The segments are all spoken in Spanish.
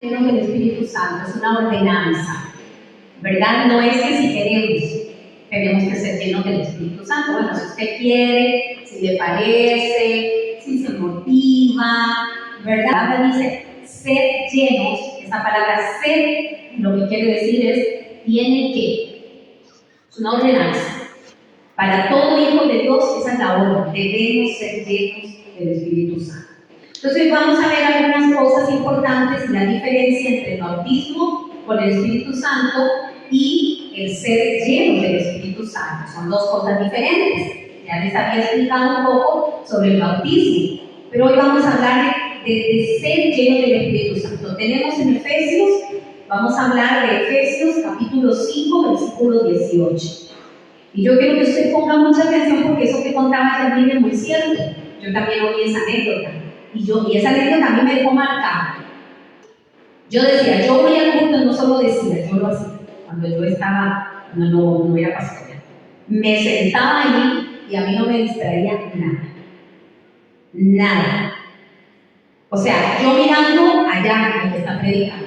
llenos del Espíritu Santo, es una ordenanza, ¿verdad? No es que si tenemos que ser llenos del Espíritu Santo. Bueno, si usted quiere, si le parece, si se motiva, ¿verdad? La palabra dice ser llenos. Esa palabra ser lo que quiere decir es tiene que. Es una ordenanza. Para todo hijo de Dios, esa es la orden. Debemos ser llenos del Espíritu Santo. Entonces vamos a ver algunas cosas importantes, la diferencia entre el bautismo con el Espíritu Santo y el ser lleno del Espíritu Santo. Son dos cosas diferentes. Ya les había explicado un poco sobre el bautismo, pero hoy vamos a hablar de ser lleno del Espíritu Santo. Tenemos en Efesios, vamos a hablar de Efesios capítulo 5, versículo 18. Y yo quiero que usted ponga mucha atención porque eso que contaba también es muy cierto. Yo también oí esa anécdota. Y esa anécdota a mí me dejó marcada. Yo decía, yo voy al culto, no solo decía, yo lo hacía. Cuando yo estaba, no era pastora. Me sentaba ahí y a mí no me distraía nada. Nada. O sea, yo mirando allá, el que está predicando.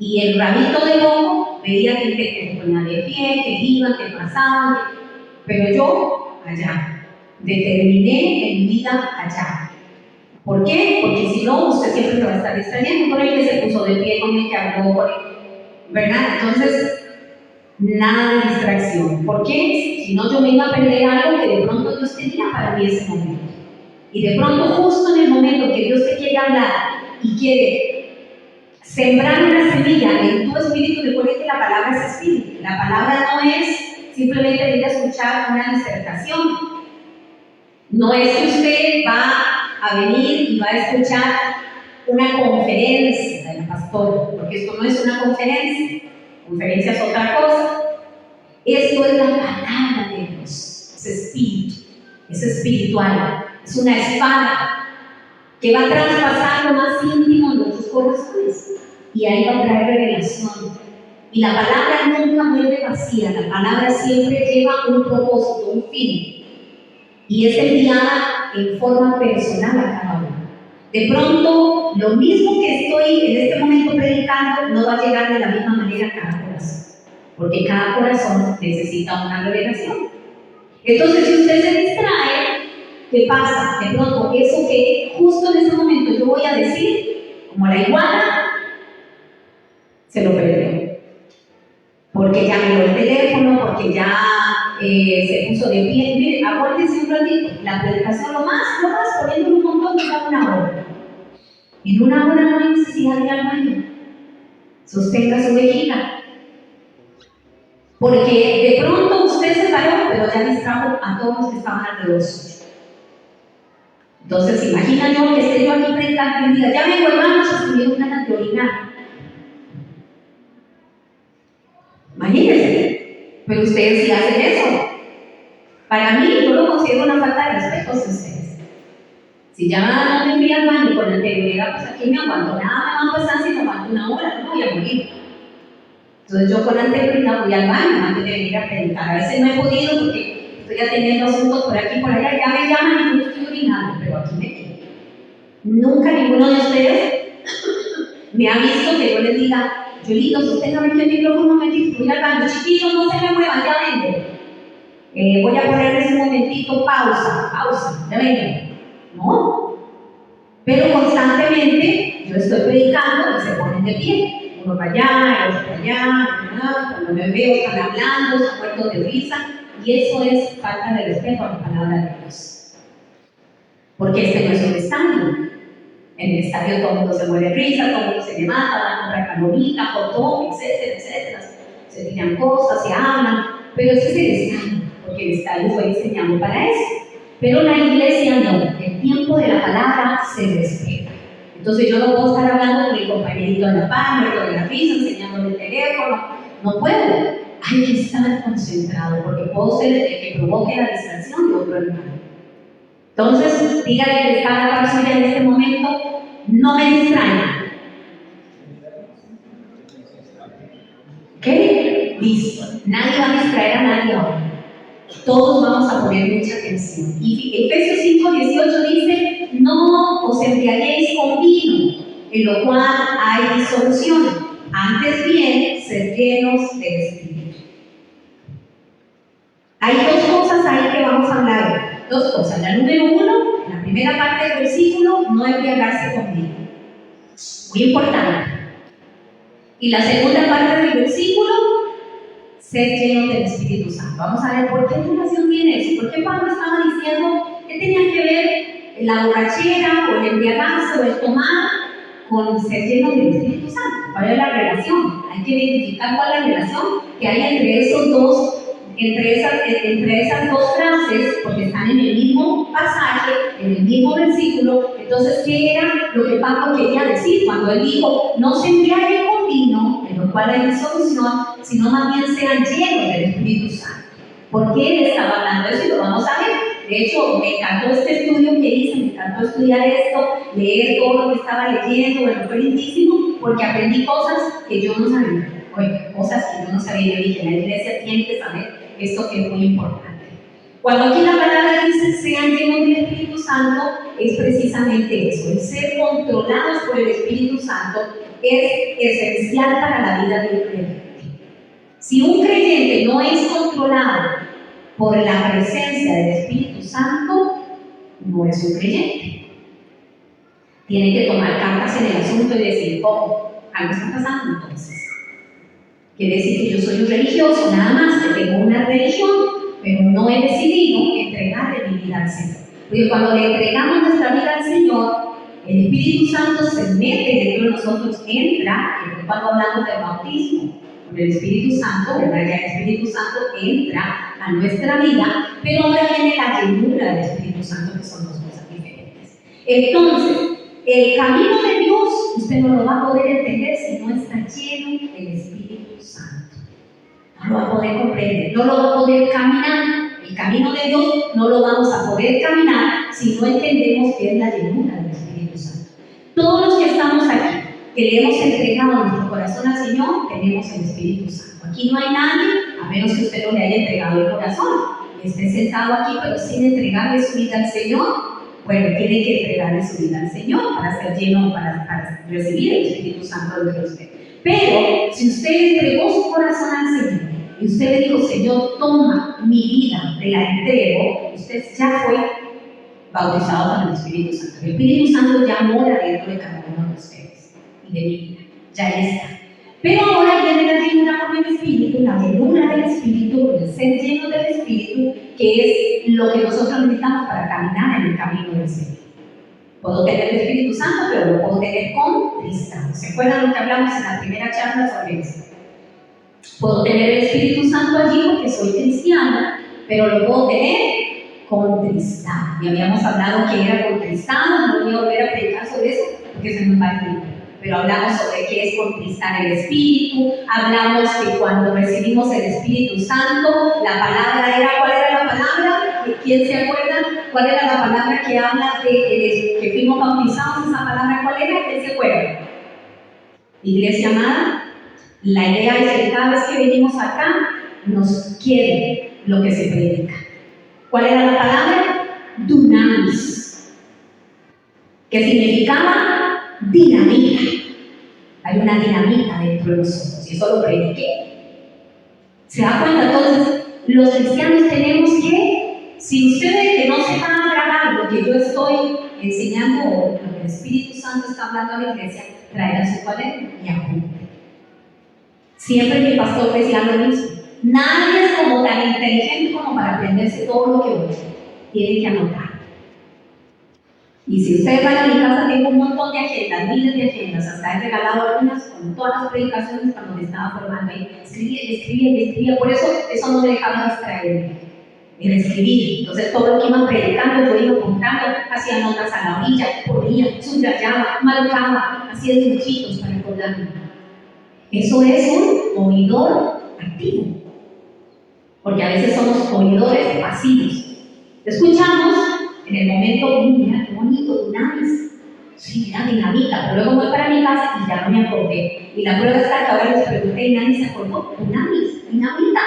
Y el rabito de loco veía gente que se ponía de pie, que iban, que pasaban. Pero yo, allá. Determiné en mi vida allá. ¿Por qué? Porque si no, usted siempre se va a estar distrayendo con el que se puso de pie, con el que habló, con el, ¿verdad? Entonces, nada de distracción. ¿Por qué? Si no, yo me iba a perder algo que de pronto Dios tenía para mí ese momento. Y de pronto, justo en el momento que Dios te quiere hablar y quiere sembrar una semilla en tu espíritu, recuerde que la palabra es espíritu. La palabra no es simplemente ir a escuchar una disertación. No es que usted va a venir y va a escuchar una conferencia de la pastora, porque esto no es una conferencia. Conferencia es otra cosa. Esto es la palabra de Dios, es espíritu, es espiritual, es una espada que va a traspasar lo más íntimo de nuestros corazones y ahí va a traer revelación. Y la palabra nunca vuelve vacía, la palabra siempre lleva un propósito, un fin. Y es enviada en forma personal a cada uno. De pronto, lo mismo que estoy en este momento predicando no va a llegar de la misma manera a cada corazón, porque cada corazón necesita una revelación. Entonces, si usted se distrae, ¿qué pasa? De pronto, eso que justo en ese momento yo voy a decir, como la iguana, se lo perdió. Porque ya miró el teléfono, porque ya se puso de pie. Mire, acuérdense un ratito, la predicación lo más, poniendo un montón, dura una hora. En una hora no hay necesidad de ir al baño. Sostenga su vejiga. Porque de pronto usted se paró, pero ya distrajo a todos los que estaban alrededor suyo. Entonces, imagina yo que esté yo aquí predicando y diga, ya vengo hermanos, estuvieron ganas de orinar. Imagínense, pero ustedes sí hacen eso. Para mí, yo lo considero una falta de respeto a ustedes. Si ya no me fui al baño con anterioridad, pues aquí me aguanto, nada me va a pasar si me aguanto una hora, no voy a morir. Entonces yo con anterioridad voy al baño antes de venir a predicar. A veces no he podido porque estoy atendiendo asuntos por aquí y por allá, ya me llaman y yo no estoy orinando, pero aquí me quedo. Nunca ninguno de ustedes me ha visto que yo les diga, Yolito, sosténgame aquí el micrófono un momentito, voy al baño, chiquillos, no se me muevan, ya vengo. Voy a ponerles un momentito pausa, ya vengo. No, pero constantemente yo estoy predicando y se ponen de pie. Uno para allá, el otro para allá, cuando me veo están hablando, están muertos de risa, y eso es falta de respeto a la palabra de Dios. Porque este no es un estadio. En el estadio todo el mundo se muere de risa, todo el mundo se levanta, va a comprar calorita, hot dog, etcétera. Se tiran cosas, se hablan, pero ese es el estadio, porque el estadio fue diseñado para eso. Pero la iglesia no, el tiempo de la palabra se respeta. Entonces yo no puedo estar hablando con el compañerito de la par, muerto de la risa, enseñándole el teléfono, no puedo. Hay que estar concentrado, porque puedo ser el que provoque la distracción de otro hermano. Entonces, dígale que está a la par suya en este momento, no me distraiga. ¿Ok? Listo. Nadie va a distraer a nadie ahora. Todos vamos a poner mucha atención. Y Efesios 5:18 dice, no os embriaguéis con vino, en lo cual hay disolución. Antes bien, ser llenos del Espíritu. Hay dos cosas ahí que vamos a hablar hoy. Dos cosas. La número uno, en la primera parte del versículo, no embriagarse con vino. Muy importante. Y la segunda parte del versículo, ser llenos del Espíritu Santo. Vamos a ver por qué relación tiene eso. ¿Por qué Pablo estaba diciendo que tenía que ver la borrachera o el embriagarse o el tomar con ser llenos del Espíritu Santo? ¿Cuál es la relación? Hay que identificar cuál es la relación que hay entre esos dos. Entre esas dos frases, porque están en el mismo pasaje, en el mismo versículo. Entonces, ¿qué era lo que Pablo quería decir cuando él dijo, no se embriaguen con vino, en lo cual hay disolución, sino más bien sean llenos del Espíritu Santo? ¿Por qué él estaba hablando de eso? Y lo vamos a ver. De hecho, me encantó este estudio que hice, me encantó estudiar esto, leer todo lo que estaba leyendo, bueno, fue lindísimo, porque aprendí cosas que yo no sabía. Oye, cosas que yo no sabía. Yo dije, la iglesia tiene que saber esto que es muy importante. Cuando aquí la palabra dice sean llenos del Espíritu Santo, es precisamente eso. El ser controlados por el Espíritu Santo es esencial para la vida de un creyente. Si un creyente no es controlado por la presencia del Espíritu Santo, no es un creyente. Tiene que tomar cartas en el asunto y decir, oh, algo está pasando entonces. Quiere decir que yo soy un religioso, nada más, que tengo una religión, pero no he decidido entregarle mi vida al Señor. Porque cuando le entregamos nuestra vida al Señor, el Espíritu Santo se mete dentro de nosotros, entra, y cuando hablamos del bautismo, con el Espíritu Santo, ¿verdad? Ya el Espíritu Santo entra a nuestra vida, pero ahora viene la llenura del Espíritu Santo, que son dos cosas diferentes. Entonces, el camino de Dios, usted no lo va a poder entender si no está lleno del Espíritu Santo. No lo va a poder comprender, no lo va a poder caminar. El camino de Dios no lo vamos a poder caminar si no entendemos que es la llenura del Espíritu Santo. Todos los que estamos aquí, que le hemos entregado nuestro corazón al Señor, tenemos el Espíritu Santo. Aquí no hay nadie, a menos que usted no le haya entregado el corazón, y esté sentado aquí, pero sin entregarle su vida al Señor. Bueno, tiene que entregarle su vida al Señor para ser lleno, para recibir el Espíritu Santo dentro de usted. Pero si usted entregó su corazón al Señor y usted le dijo, Señor, toma mi vida, te la entrego, usted ya fue bautizado con el Espíritu Santo. El Espíritu Santo ya mora dentro de cada uno de ustedes y de mi vida, ya está. Pero ahora viene la llenura con el Espíritu, la llenura del Espíritu, el ser lleno del Espíritu, que es lo que nosotros necesitamos para caminar en el camino del Señor. Puedo tener el Espíritu Santo, pero lo puedo tener contristado. ¿Se acuerdan lo que hablamos en la primera charla sobre esto? Puedo tener el Espíritu Santo allí porque soy cristiana, pero lo puedo tener contristado. Y habíamos hablado que era contristado, no voy a volver a predicar sobre eso porque se nos va el tiempo. Pero hablamos sobre qué es contristar el Espíritu, hablamos que cuando recibimos el Espíritu Santo, la palabra era, ¿cuál era la palabra? ¿Quién se acuerda? ¿Cuál era la palabra que habla de que fuimos bautizados? ¿Esa palabra cuál era? ¿Quién se acuerda? Iglesia amada, la idea es que cada vez que venimos acá, nos quiere lo que se predica. ¿Cuál era la palabra? Dunamis, que significaba dinamita. Hay una dinamita dentro de nosotros y eso lo prediqué. ¿Se da cuenta? Entonces, los cristianos tenemos que, si ustedes que no se van a tragar lo que yo estoy enseñando o lo que el Espíritu Santo está hablando a la iglesia, traigan su cuaderno y apunten. Siempre mi pastor decía lo mismo. Nadie es como tan inteligente como para aprenderse todo lo que oye. Tienen que anotar. Y si ustedes van a mi casa, tengo un montón de agendas, miles de agendas, hasta he regalado algunas con todas las predicaciones cuando me estaba formando ahí. Escribía, por eso no me dejaba distraerme, en escribir. Entonces todo lo que iba predicando, yo iba apuntando, hacía notas a la orilla, ponía, subrayaba, marcaba, hacía dibujitos para recordarme. Eso es un oidor activo, porque a veces somos oidores pasivos. Escuchamos en el momento, mira qué bonito, dunamis. Sí, mira, dinamita, pero luego voy para mi casa y ya no me acordé. Y la prueba está que ahora les pregunté y nadie se acordó. Dunamis, dinamita.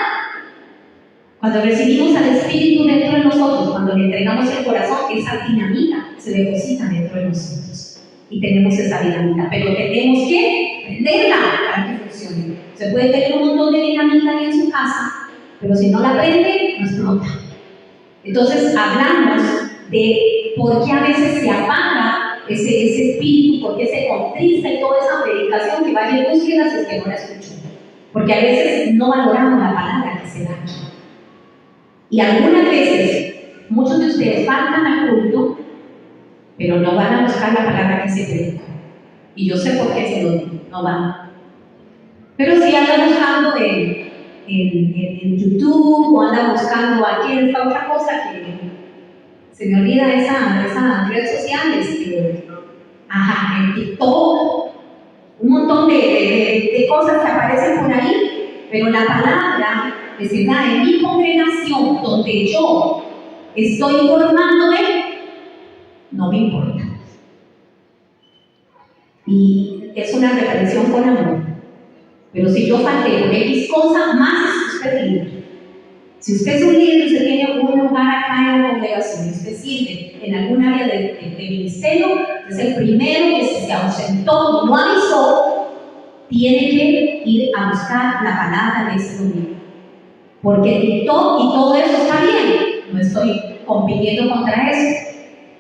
Cuando recibimos al Espíritu dentro de nosotros, cuando le entregamos el corazón, esa dinamita se deposita dentro de nosotros. y tenemos esa dinamita, pero tenemos que aprenderla para que funcione. Se puede tener un montón de dinamita ahí en su casa, pero si no la aprende, no explota. Entonces hablamos de por qué a veces se apaga ese espíritu, por qué se contrista y toda esa predicación que vaya en búsqueda si es que no la escuchó. Porque a veces no valoramos la palabra que se da aquí. Y algunas veces, muchos de ustedes faltan al culto, pero no van a buscar la palabra que se predica. Y yo sé por qué se lo digo, no van. Pero si andan buscando en YouTube o andan buscando aquí en esta otra cosa que se me olvida esa red social, en TikTok, un montón de cosas que aparecen por ahí, pero la palabra que se da en mi congregación, donde yo estoy formándome, no me importa. Y es una reprensión con amor. Pero si yo falté por X cosa, más es usted libre. Si usted es un líder, usted tiene un lugar acá en la congregación, y usted sirve en algún área de ministerio, es el primero que se ausentó y no avisó, tiene que ir a buscar la palabra de ese domingo. Porque TikTok y todo eso está bien, no estoy compitiendo contra eso,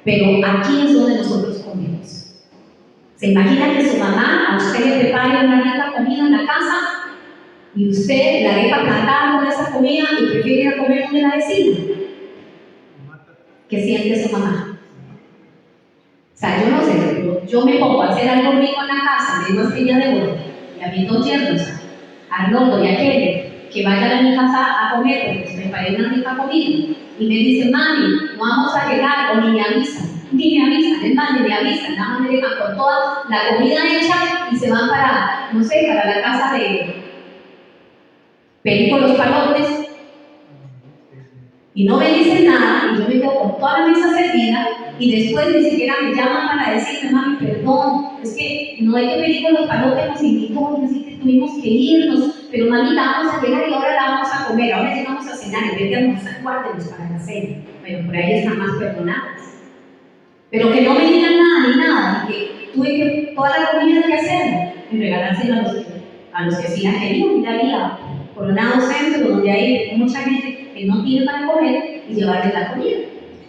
pero aquí es donde nosotros comemos. ¿Se imagina que su mamá a usted le prepare una rica comida en la casa y usted la deja plantada con esa comida y prefiere ir a comer donde la vecina? ¿Qué siente su mamá? O sea, yo no sé, yo me pongo a hacer algo rico en la casa, me digo es que ella de oro, y a mis dos yernos, a Arnoldo y a Kelly, que vayan a mi casa a comer porque les preparé una rica comida, y me dicen, mami, no vamos a llegar, o ni me avisan, es más, ni me avisan, nada más me dejan con toda la comida hecha y se van para, no sé, para la casa de Perico Los Palotes, y no me dicen nada, y yo me quedo con toda la mesa servida, y después ni siquiera me llaman para decirme, mami, perdón, es que no hay que Perico Los Palotes nos invitó, y así que tuvimos que irnos, pero mamita, vamos a llegar y ahora la vamos a comer, ahora llegamos a cenar, en vez de almorzar, guárdenos para la cena. Bueno, por ahí están más perdonadas. Pero que no me digan nada ni nada, y que tuve que toda la comida que hacer y regalársela a los que sí la querían, ir ahí a Coronado Centro, donde hay mucha gente que no tiene para comer, y llevarles la comida.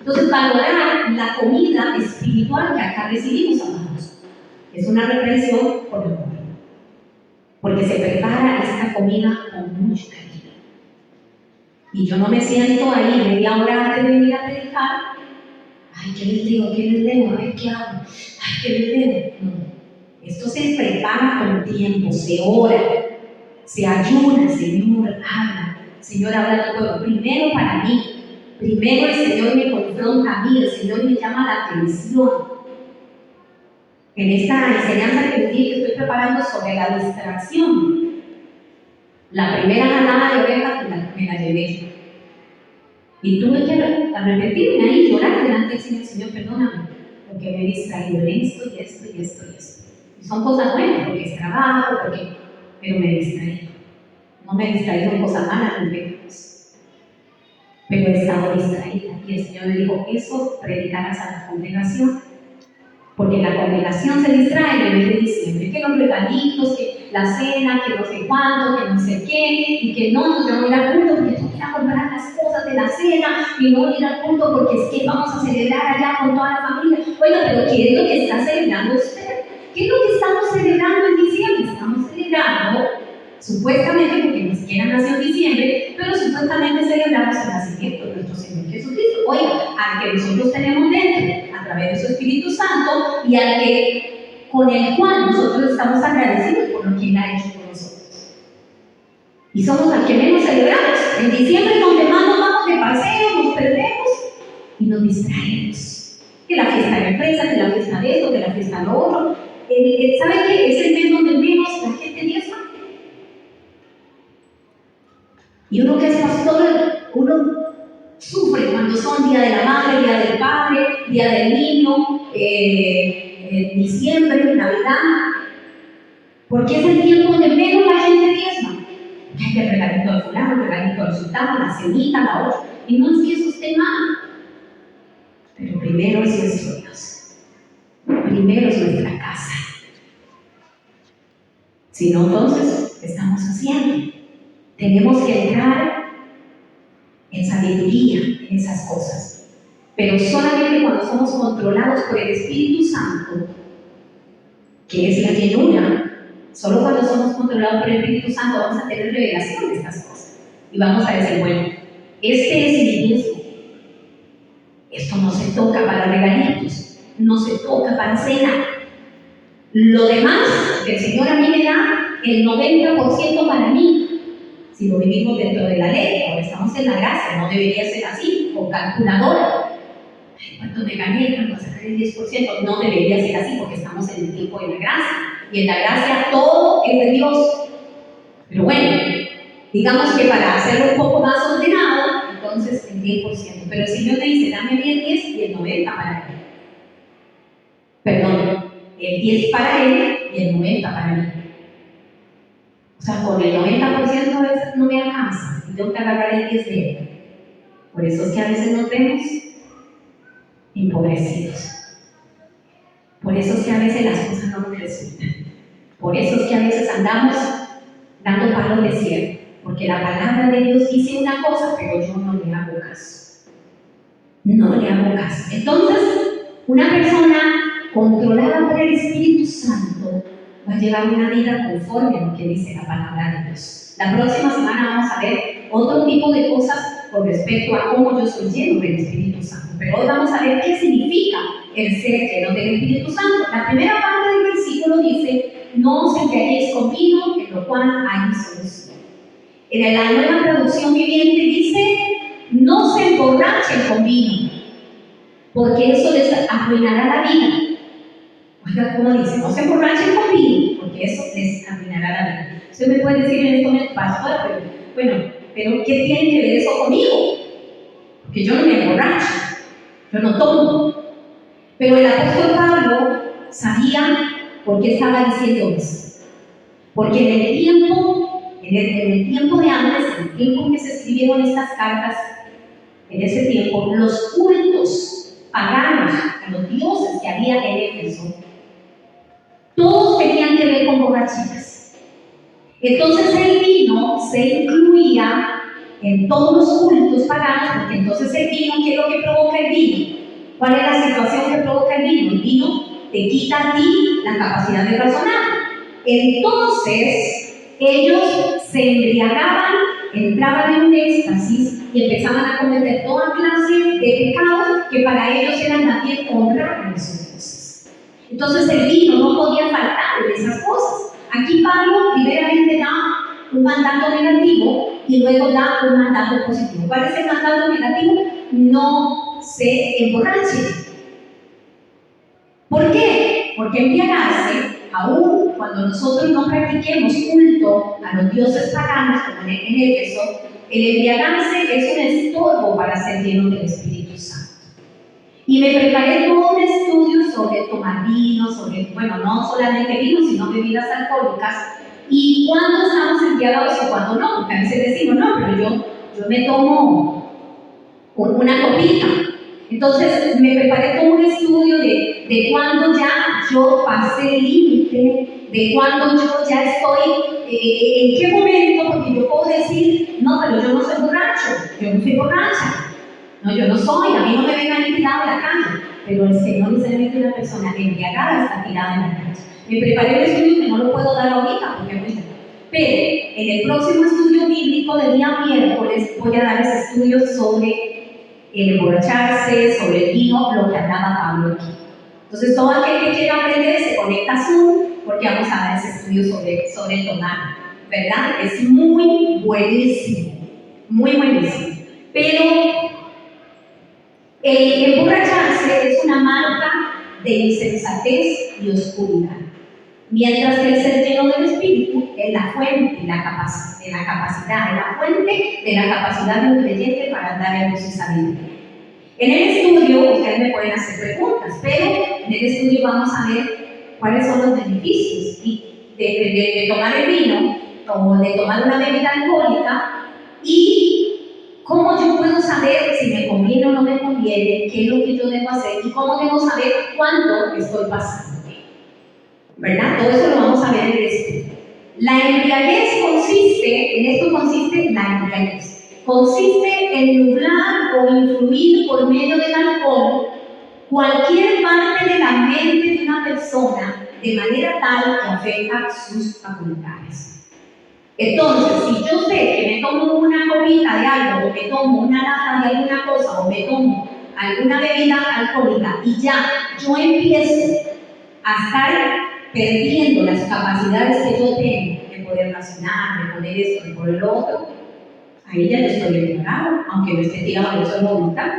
Entonces, valorar la comida espiritual que acá recibimos, amados, es una reprensión por el amor, porque se prepara esta comida con mucho cariño. Y yo no me siento ahí media hora antes de venir a predicar. Ay, ¿qué les digo? Ay, ¿qué hago? Ay, ¿qué les digo? No. Esto se prepara con tiempo, se ora, se ayuna, Señor, habla. Señor, habla a tu pueblo. Primero para mí. Primero el Señor me confronta a mí, el Señor me llama la atención. En esta enseñanza que les dije que estoy preparando sobre la distracción, la primera jalada de oreja me la llevé yo. Y tuve que arrepentirme ahí, llorar delante del Señor, Señor, perdóname, porque me he distraído en esto y esto y esto y esto. Y son cosas buenas, porque es trabajo, pero me he distraído. No me he distraído en cosas malas, en pecados. Pero he estado distraída. Y el Señor me dijo, eso predicarás a la congregación. Porque la congregación se distrae en el mes de diciembre, que los regalitos, que la cena, que no sé cuánto, que no sé qué, y que no yo no voy al culto porque tengo que ir a comprar las cosas de la cena, y no voy a ir al culto porque es que vamos a celebrar allá con toda la familia. Oiga, pero ¿qué es lo que está celebrando usted? ¿Qué es lo que estamos celebrando en diciembre? Estamos celebrando, supuestamente, porque ni siquiera nació en diciembre, pero supuestamente celebramos el nacimiento de nuestro Señor Jesucristo. Oiga, al que nosotros tenemos dentro, a través de su Espíritu Santo, y al que, con el cual nosotros estamos agradecidos por lo que Él ha hecho por nosotros. Y somos al que menos celebramos. En diciembre es donde más nos vamos de paseo, nos perdemos y nos distraemos. Que la fiesta de la empresa, que la fiesta de esto, que la fiesta de lo otro. ¿Sabe qué? Es el mes donde menos la gente diezma. Y uno que es pastor, uno sufre cuando son Día de la Madre, Día del Padre, Día del Niño, diciembre, Navidad, porque es el tiempo donde menos la gente diezma. Hay el regalito de fulano, el regalito del sultano, la cenita, la otra. Y no es que eso esté mal, pero primero es nuestro Dios. primero es nuestra casa. Si no, entonces, ¿qué estamos haciendo? Tenemos que entrar en sabiduría en esas cosas. Pero solamente cuando somos controlados por el Espíritu Santo, que es la llenura, solo cuando somos controlados por el Espíritu Santo vamos a tener revelación de estas cosas. Y vamos a decir, bueno, este es mi diezmo. Esto no se toca para regalitos, no se toca para cena. Lo demás que el Señor a mí me da, el 90% para mí. Si lo vivimos dentro de la ley, ahora estamos en la gracia, no debería ser así, con calculadora. ¿Cuánto me gané? ¿Cuánto a sacar el 10%? No debería ser así porque estamos en el tiempo de la gracia. Y en la gracia todo es de Dios. Pero bueno, digamos que para hacerlo un poco más ordenado, entonces el 10%. Pero el Señor me dice, dame el 10 y el 90 para Él. Perdón, el 10 para Él y el 90 para mí. O sea, con el 90% a veces no me alcanza y tengo que agarrar el 10 de Él. Por eso es que a veces nos vemos empobrecidos. Por eso es que a veces las cosas no nos resultan. Por eso es que a veces andamos dando palos de cielo. Porque la palabra de Dios dice una cosa, pero yo no le hago caso. No le hago caso. Entonces, una persona controlada por el Espíritu Santo va a llevar una vida conforme a lo que dice la palabra de Dios. La próxima semana vamos a ver otro tipo de cosas con respecto a cómo yo soy lleno del Espíritu Santo. Pero hoy vamos a ver qué significa el ser lleno del Espíritu Santo. La primera parte del versículo dice, no os embriaguéis con vino, en lo cual hay solución. En la nueva traducción viviente dice, no se emborrachen con vino, porque eso les arruinará la vida. Oiga, ¿cómo dice? No se emborrachen con vino, porque eso les arruinará la vida. Usted me puede decir en este momento, pastora, pero bueno, ¿pero qué tiene que ver eso conmigo? Porque yo no me emborracho, yo no tomo. Pero el apóstol Pablo sabía por qué estaba diciendo eso. Porque en el tiempo de antes, en el tiempo en que se escribieron estas cartas, en ese tiempo, los cultos paganos a los dioses que había en Éfeso, todos tenían que ver con borracheras. Entonces el vino se incluía en todos los cultos paganos, porque entonces el vino, ¿qué es lo que provoca el vino? ¿Cuál es la situación que provoca el vino? El vino te quita a ti la capacidad de razonar. Entonces ellos se embriagaban, entraban en un éxtasis y empezaban a cometer toda clase de pecados que para ellos eran también honrar a sus dioses. Entonces el vino no podía faltar en esas cosas. Aquí Pablo primeramente da un mandato negativo y luego da un mandato positivo. ¿Cuál es el mandato negativo? No se emborrachen. ¿Por qué? Porque embriagarse, aún cuando nosotros no practiquemos culto a los dioses paganos, como en Éfeso, el embriagarse es un estorbo para ser lleno del Espíritu Santo. Y me preparé todo un estudio sobre tomar vino, bueno, no solamente vino, sino bebidas alcohólicas, y cuándo estamos embriagados y cuándo no, porque a veces decimos, no, pero yo me tomo una copita. Entonces me preparé todo un estudio de cuándo ya yo pasé el límite, de cuándo yo ya estoy, en qué momento, porque yo puedo decir, no, pero yo no soy borracho, yo no soy borracha. No, yo no soy, a mí no me ven ahí tirado en la calle, pero el Señor necesariamente una persona embriagada está tirada en la calle. Me preparé un estudio que no lo puedo dar ahorita porque es muy tarde. Pero en el próximo estudio bíblico del día miércoles voy a dar ese estudio sobre el emborracharse, sobre el vino, lo que hablaba Pablo aquí. Entonces todo aquel que quiera aprender se conecta a Zoom porque vamos a dar ese estudio sobre tomar, ¿verdad? Es muy buenísimo, muy buenísimo. Pero el emborracharse es una marca de insensatez y oscuridad, mientras que el ser lleno del Espíritu es la fuente de la capacidad, es la fuente de la capacidad de un creyente para andar en luz y sabiduría. En el estudio, ustedes me pueden hacer preguntas, pero en el estudio vamos a ver cuáles son los beneficios de tomar el vino o de tomar una bebida alcohólica y cómo yo puedo saber si me conviene o no me conviene, qué es lo que yo debo hacer y cómo debo saber cuándo estoy pasando. ¿verdad? Todo eso lo vamos a ver en esto. La embriaguez consiste, en esto consiste la embriaguez, consiste en nublar o influir por medio del alcohol cualquier parte de la mente de una persona de manera tal que afecta sus facultades. Entonces, si yo sé que me tomo una copita de algo, o me tomo una lata de alguna cosa, o me tomo alguna bebida alcohólica, y ya yo empiezo a estar perdiendo las capacidades que yo tengo de poder razonar, de poder esto, de poder lo otro, ahí ya no estoy embriagado, aunque no esté tirado al uso de voluntad.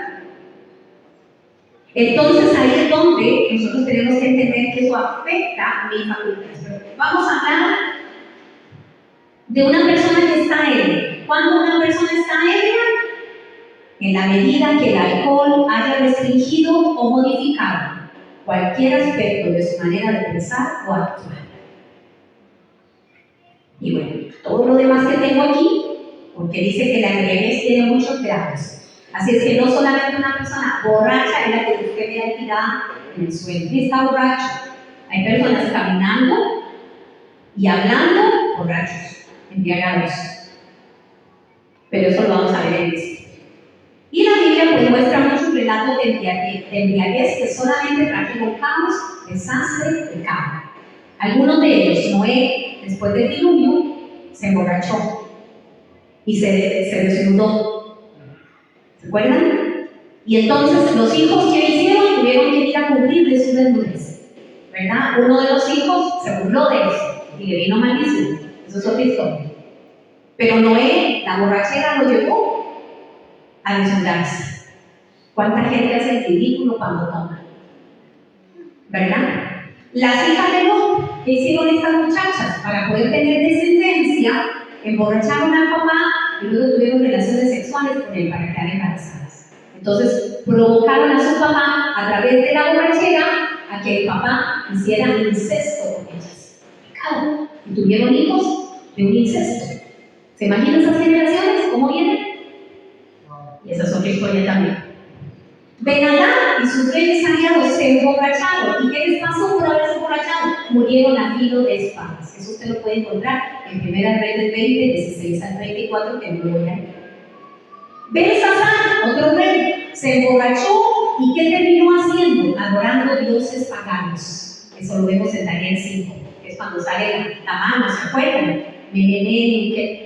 Entonces ahí es donde nosotros tenemos que entender que eso afecta mis facultades. Pero vamos a hablar de una persona que está ebria. ¿Cuándo una persona está ebria? En la medida que el alcohol haya restringido o modificado cualquier aspecto de su manera de pensar o actuar. Y bueno, todo lo demás que tengo aquí, porque dice que la embriaguez tiene muchos grados. Así es que no solamente una persona borracha es la que usted vea tirada en el suelo, está borracho. Hay personas caminando y hablando borrachos, embriagados. Pero eso lo vamos a ver en esto. Y la Biblia pues muestra muchos relatos de embriaguez que solamente trajeron caos, desastre, pecado. Algunos de ellos, Noé, después del diluvio, se emborrachó y se desnudó. ¿Se acuerdan? Y entonces los hijos que hicieron tuvieron que ir a cubrirle su desnudez, ¿verdad? Uno de los hijos se burló de eso y le vino malísimo. Eso es otra historia. Pero Noé, la borrachera lo llevó a desnudarse. ¿Cuánta gente hace el ridículo cuando toma? ¿Verdad? Las hijas de Lot, ¿qué hicieron estas muchachas? Para poder tener descendencia, emborracharon al papá y luego tuvieron relaciones sexuales con él para quedar embarazadas. Entonces provocaron a su papá a través de la borrachera a que el papá hiciera incesto con ellas. Pecado. Y tuvieron hijos de un incesto. ¿Se imaginan esas generaciones? ¿Cómo vienen? Y esa es otra historia también. Ben-Hadad y sus reyes aliados se emborracharon. ¿Y qué les pasó por haberse emborrachado? Murieron a filo de espadas. Eso usted lo puede encontrar en 1 Reyes 20, 16 al 34, que no lo voy a leer. Belsasar, otro rey, se emborrachó y ¿qué terminó haciendo? Adorando dioses paganos. Eso lo vemos en Daniel 5, que es cuando sale la mano, ¿se acuerdan? Y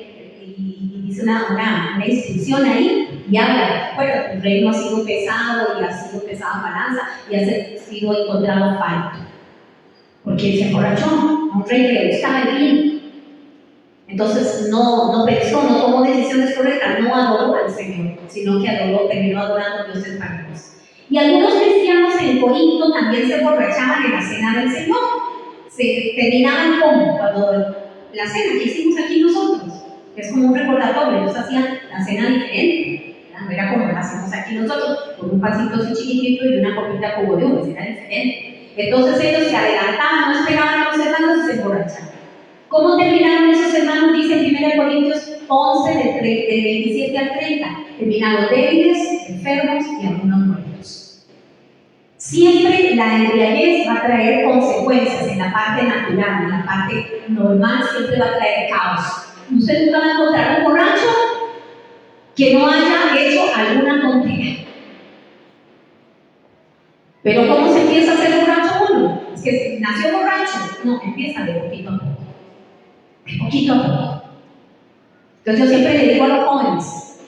dice una inscripción ahí y habla, bueno, tu reino ha sido pesado y ha sido pesada balanza y ha sido encontrado falto. Porque se emborrachó, un rey que le gustaba el vino. Entonces no pensó, no tomó decisiones correctas, no adoró al Señor, sino que terminó adorando a dioses paganos. Y algunos cristianos en Corinto también se emborrachaban en la cena del Señor. Se terminaban como cuando la cena que hicimos aquí nosotros, que es como un recordatorio, ellos hacían la cena diferente, ¿verdad? No era como la hacemos aquí nosotros, con un pasito así chiquitito y una copita como de uvas, era diferente. Entonces ellos se adelantaban, no esperaban a los hermanos y se emborrachaban. ¿Cómo terminaron esos hermanos? Dice en 1 Corintios 11, del 27 al 30. Terminaron débiles, enfermos y algunos muertos. Siempre la embriaguez va a traer consecuencias en la parte natural, en la parte normal, siempre va a traer caos. Usted nunca va a encontrar un borracho que no haya hecho alguna tontera. Pero ¿cómo se empieza a ser borracho uno? Es que nació borracho. No, empieza de poquito a poco. De poquito a poco. Entonces yo siempre le digo a los jóvenes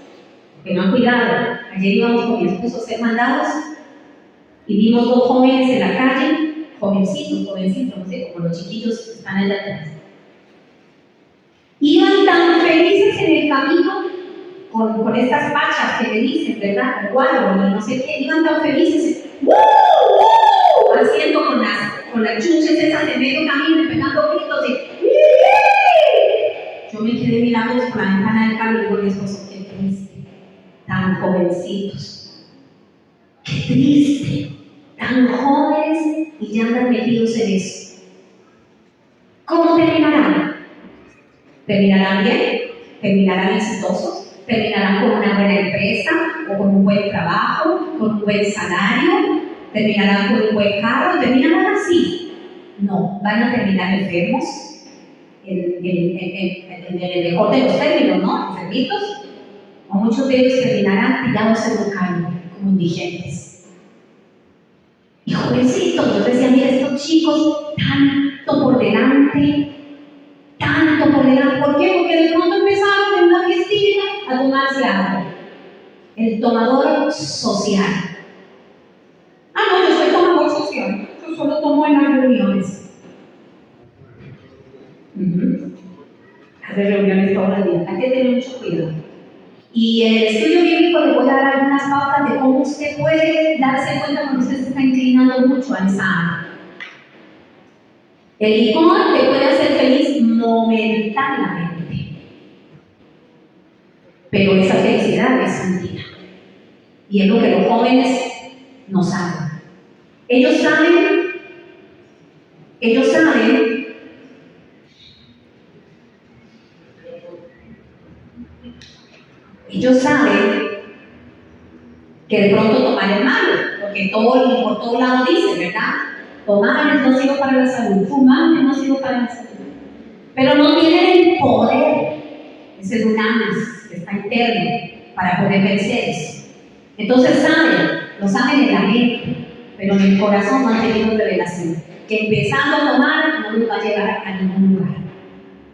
que no han cuidado. Ayer íbamos con mi esposo a ser mandados y vimos dos jóvenes en la calle, jovencitos, no sé, como los chiquillos que están allá atrás. Iban tan felices en el camino con estas pachas que le dicen, ¿verdad? El cuadro y no sé qué, iban tan felices, haciendo con las chuches esas de medio camino, pegando gritos y yo me quedé mirando por la ventana del carro y digo a mi esposo, qué triste, tan jovencitos, qué triste, tan jóvenes y ya andan metidos en eso. ¿Cómo terminarán? ¿Terminarán bien? ¿Terminarán exitosos? ¿Terminarán con una buena empresa o con un buen trabajo, con un buen salario? ¿Terminarán con un buen carro? ¿Terminarán así? No, van a terminar enfermos, en el mejor de los términos, ¿no? Enfermitos, o muchos de ellos terminarán tirados en un caño, como indigentes. Y jovencitos, yo decía, mira, estos chicos, tanto por delante, ¿por qué? Porque de pronto empezaron en una fiestilla a tomarse algo. El tomador social. Ah, no, yo soy tomador social, yo solo tomo en las reuniones. Hace reuniones todo el día, hay que tener mucho cuidado. Y en el estudio bíblico le voy a dar algunas pautas de cómo usted puede darse cuenta cuando usted se está inclinando mucho a esa área. El licor te puede hacer feliz momentáneamente, pero esa felicidad es mentira. Y es lo que los jóvenes no saben. Ellos saben que de pronto tomar es malo, porque por todo lado dice, ¿verdad? Tomar es nocivo para la salud, fumar es nocivo para la salud. Pero no tienen el poder, ese dunamis que está interno, para poder vencer eso. Entonces lo saben en la mente, pero en el corazón no han tenido revelación. Que empezando a tomar no nos va a llevar a ningún lugar.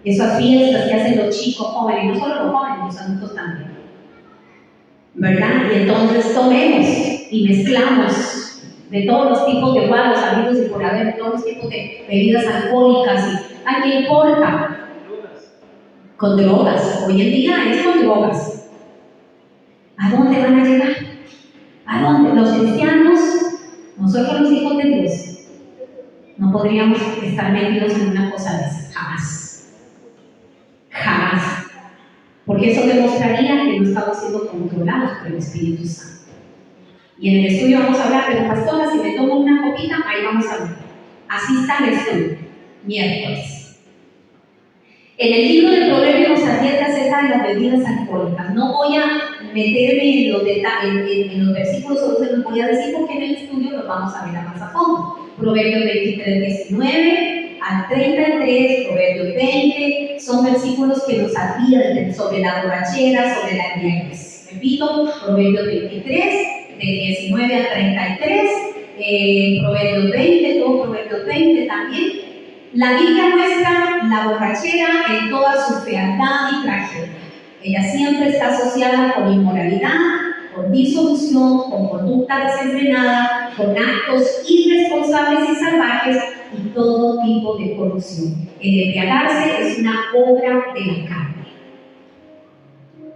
Esas fiestas que hacen los chicos jóvenes, y no solo los jóvenes, los adultos también, ¿verdad? Y entonces tomemos y mezclamos de todos los tipos de guaros habidos y por haber, de todos los tipos de bebidas alcohólicas. ¿A qué importa? Con drogas. Hoy en día es con drogas. ¿A dónde van a llegar? ¿A dónde? Los cristianos, nosotros los hijos de Dios, no podríamos estar metidos en una cosa de esa. Jamás. Porque eso demostraría que no estamos siendo controlados por el Espíritu Santo. Y en el estudio vamos a hablar, pero pastora, si me tomo una copita, ahí vamos a ver. Así está el estudio, miércoles. En el libro de Proverbios nos advierte acerca de las bebidas alcohólicas. No voy a meterme en los versículos, solo se los voy a decir porque en el estudio los vamos a ver más a fondo. Proverbios 23, 19 al 33, Proverbios 20, son versículos que nos advierten sobre la borrachera, sobre la embriaguez. Repito, Proverbios 23, de 19 al 33, Proverbios 20, todo Proverbios 20 también. La Biblia muestra la borrachera en toda su fealdad y tragedia. Ella siempre está asociada con inmoralidad, con disolución, con conducta desenfrenada, con actos irresponsables y salvajes y todo tipo de corrupción. El embriagarse es una obra de la carne.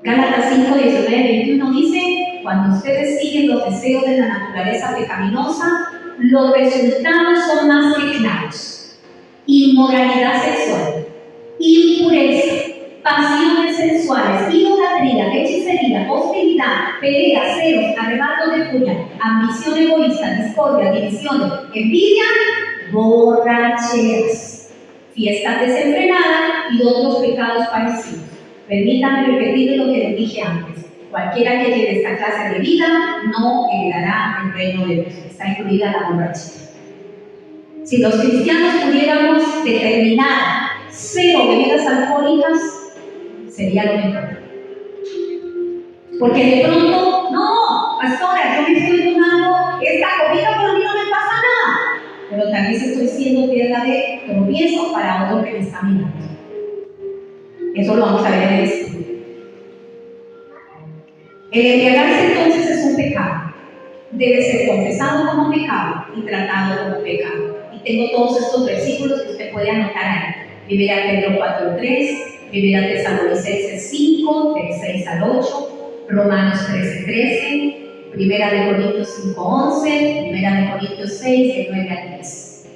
Gálatas 5, 19, 21 dice: cuando ustedes siguen los deseos de la naturaleza pecaminosa, los resultados son más que claros. Inmoralidad sexual, impureza, pasiones sensuales, idolatría, hechicería, hostilidad, peleas, celos, arrebatos de furia, ambición egoísta, discordia, divisiones, envidia, borracheras, fiestas desenfrenadas y otros pecados parecidos. Permítanme repetir lo que les dije antes. Cualquiera que lleve esta clase de vida no heredará el reino de Dios. Está incluida la borrachera. Si los cristianos pudiéramos determinar 0 bebidas alcohólicas, sería lo mejor. Porque de pronto, no, pastora, yo me estoy tomando esta copita, pero a mí no me pasa nada. Pero tal vez estoy siendo piedra de tropiezo para otro que me está mirando. Eso lo vamos a ver en el estudio. El embriagarse entonces es un pecado. Debe ser confesado como pecado y tratado como pecado. Tengo todos estos versículos que usted puede anotar ahí. 1 Pedro 4:3, 1 Tesalonicenses 5, del 6 al 8, Romanos 13:13, 1 Corintios 5:11, 1 Corintios 6, del 9 al 10.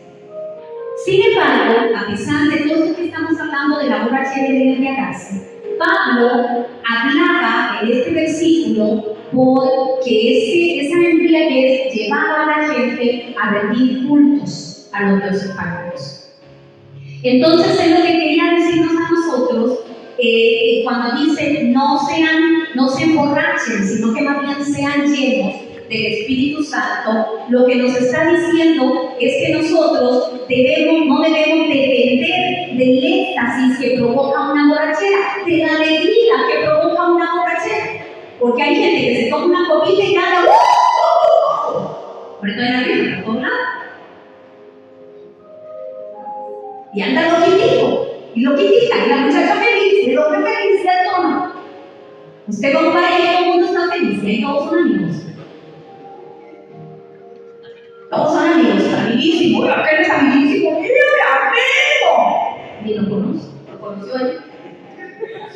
Sin embargo, a pesar de todo esto que estamos hablando de la borrachera y del embriagarse, Pablo hablaba en este versículo porque esa embriaguez llevaba a la gente a rendir cultos a los dioses paganos. Entonces es lo que quería decirnos a nosotros cuando dice no se emborrachen, sino que más bien sean llenos del Espíritu Santo, lo que nos está diciendo es que nosotros no debemos depender del éxtasis que provoca una borrachera, de la alegría que provoca una borrachera. Porque hay gente que se toma una copita y anda por eso hay la risa por todos lados. Y anda loquitico, y loquitica, y la muchacha feliz, y el hombre feliz, y el tono. Usted compara y todo el mundo está feliz, y ahí todos son amigos. Todos son amigos, amiguísimos, aquel es amiguísimo, ¡mira, amigo! Ni lo conoce, lo conoció él.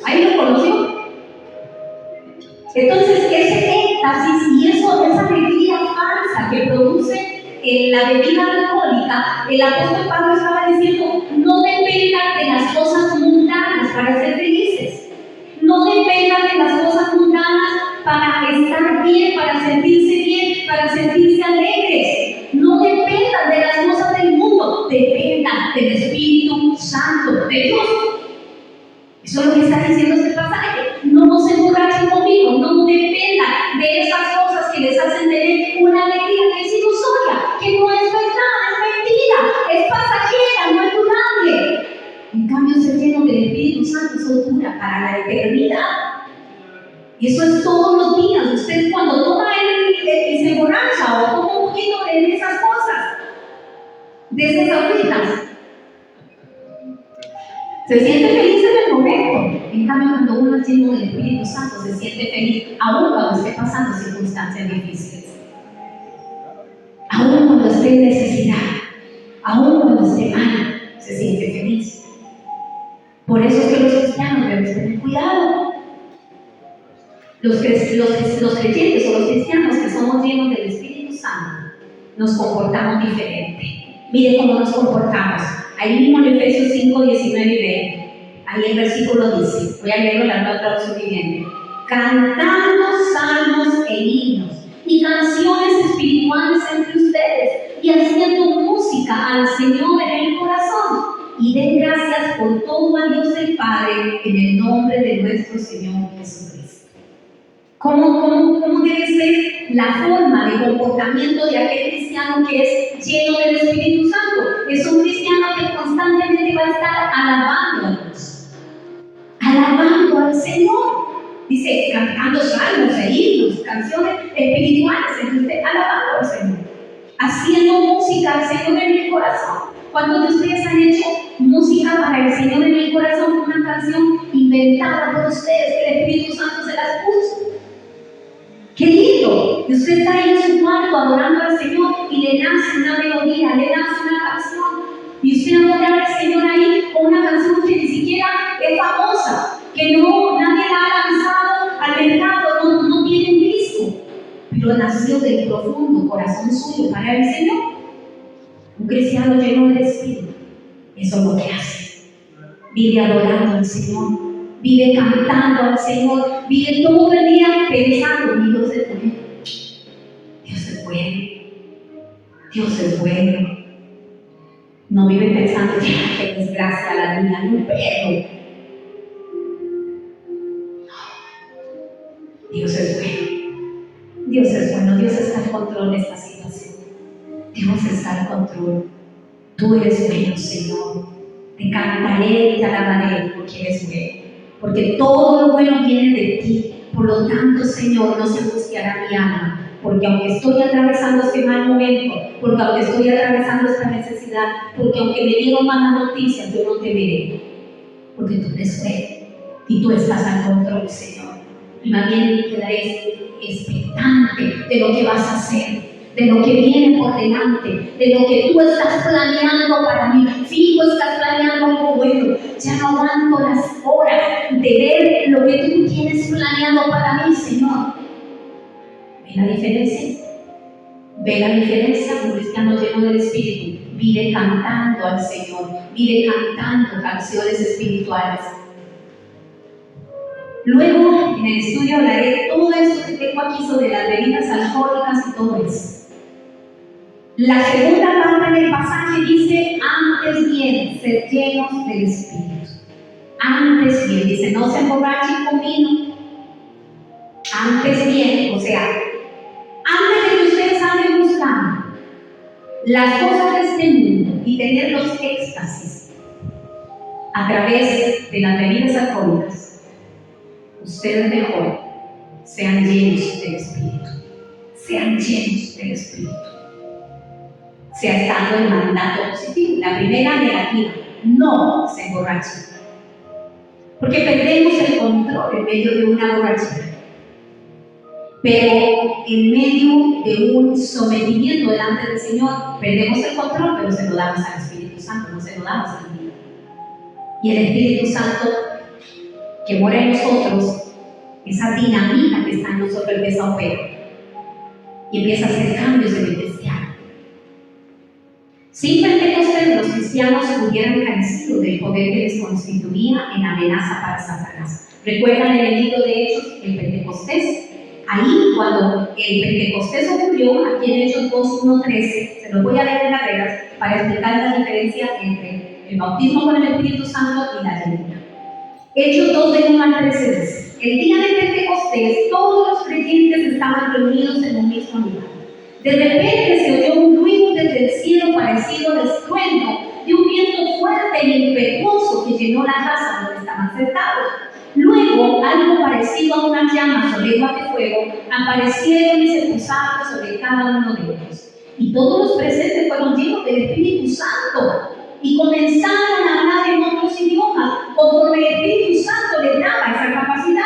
Ahí lo conoció. Entonces, ese éxtasis y esa alegría falsa que produce la bebida alcohólica, el apóstol Pablo estaba diciendo, no dependan de las cosas mundanas para ser felices. No dependan de las cosas mundanas para estar bien, para sentirse alegres. No dependan de las cosas del mundo, dependan del Espíritu Santo de Dios. Eso es lo que está diciendo este pasaje. No se emborrachen conmigo, no dependan de esas cosas que les hacen tener una alegría que es ilusoria, que no es verdad, es mentira, es pasajera, no es durable. En cambio, ser lleno del Espíritu Santo es dura para la eternidad. Y eso es todos los días. Usted cuando toma y se emborracha o toma un poquito de esas cosas, de esas agüitas, se siente feliz en el momento. En cambio, cuando uno es lleno del Espíritu Santo, se siente feliz, aún cuando esté pasando circunstancias difíciles, aún cuando esté en necesidad, aún cuando esté mal, se siente feliz. Por eso es que los cristianos debemos tener cuidado. Los creyentes o los cristianos que somos llenos del Espíritu Santo, nos comportamos diferente. Mire cómo nos comportamos. Ahí mismo en Efesios 5, 19 y 20, ahí el versículo dice, voy a leerlo en la nueva traducción viviente: cantando salmos e himnos y canciones espirituales entre ustedes y haciendo música al Señor en el corazón, y den gracias por todo a Dios el Padre en el nombre de nuestro Señor Jesucristo. ¿Cómo debe ser la forma de comportamiento de aquel cristiano que es lleno del Espíritu Santo? Es un cristiano que constantemente va a estar alabando a Dios, alabando al Señor. Dice, cantando salmos e himnos, canciones espirituales, entonces alabando al Señor, haciendo música al Señor en el corazón. ¿Cuántos de ustedes han hecho música para el Señor en el corazón? Una canción inventada por ustedes que el Espíritu Santo se las puso. ¡Qué lindo! Y usted está ahí en su cuarto adorando al Señor y le nace una melodía, le nace una canción. Y usted adora al Señor ahí con una canción que ni siquiera es famosa, que nadie la ha lanzado al mercado, no tiene un disco, pero nació del profundo corazón suyo para el Señor. Un cristiano lleno del Espíritu, eso es lo que hace. Vive adorando al Señor, vive cantando al Señor, vive todo el día pensando, Dios es bueno, Dios es bueno, Dios es bueno. No vive pensando, qué desgracia la niña, no pedo. Dios es bueno, Dios es bueno, Dios está en control de esta situación. Dios está en control. Tú eres bueno, Señor. Te cantaré y te alabaré porque eres bueno. Porque todo lo bueno viene de ti. Por lo tanto, Señor, no se angustiará mi alma. Porque aunque estoy atravesando este mal momento, porque aunque estoy atravesando esta necesidad, porque aunque me dieron malas noticias, yo no temeré. Porque tú eres bueno y tú estás al control, Señor. Y más bien quedaré expectante de lo que vas a hacer, de lo que viene por delante, de lo que tú estás planeando para mí. Fijo, estás planeando algo bueno. Ya no aguanto las horas de ver lo que tú tienes planeado para mí, Señor. ¿Ve la diferencia? ¿Ve la diferencia? Un cristiano lleno del Espíritu vive cantando al Señor, vive cantando canciones espirituales. Luego, en el estudio hablaré de todo esto que tengo aquí sobre las bebidas alcohólicas y todo eso. La segunda parte del pasaje dice, antes bien, ser llenos del Espíritu. Antes bien, dice, no se emborrachen con vino. Antes bien, o sea, antes de las cosas de este mundo y tener los éxtasis a través de las bebidas alcohólicas, ustedes mejor sean llenos del Espíritu. Sean llenos del Espíritu. Sea estando el mandato positivo. La primera negativa, no se emborrachen. Porque perdemos el control en medio de una borrachera. Pero en medio de un sometimiento delante del Señor, perdemos el control, pero se lo damos al Espíritu Santo, no se lo damos al Dios. Y el Espíritu Santo que mora en nosotros, esa dinamita que está en nosotros, empieza a operar y empieza a hacer cambios en el cristiano. Sin Pentecostés, los cristianos hubieran carecido del poder que les constituía en amenaza para Satanás. ¿Recuerdan en el libro de Hechos el Pentecostés? Ahí, cuando el Pentecostés ocurrió, aquí en Hechos 2:1-13, se los voy a leer en las reglas para explicar la diferencia entre el bautismo con el Espíritu Santo y la llenura. Hechos 2:1-13 dice: el día de Pentecostés, todos los creyentes estaban reunidos en un mismo lugar. De repente se oyó un ruido desde el cielo parecido al estruendo de un viento fuerte y impetuoso que llenó la casa donde estaban sentados. Luego, algo parecido a unas llamas o lenguas de fuego aparecieron y se posaron sobre cada uno de ellos. Y todos los presentes fueron llenos del Espíritu Santo y comenzaron a hablar en otros idiomas, conforme el Espíritu Santo les daba esa capacidad.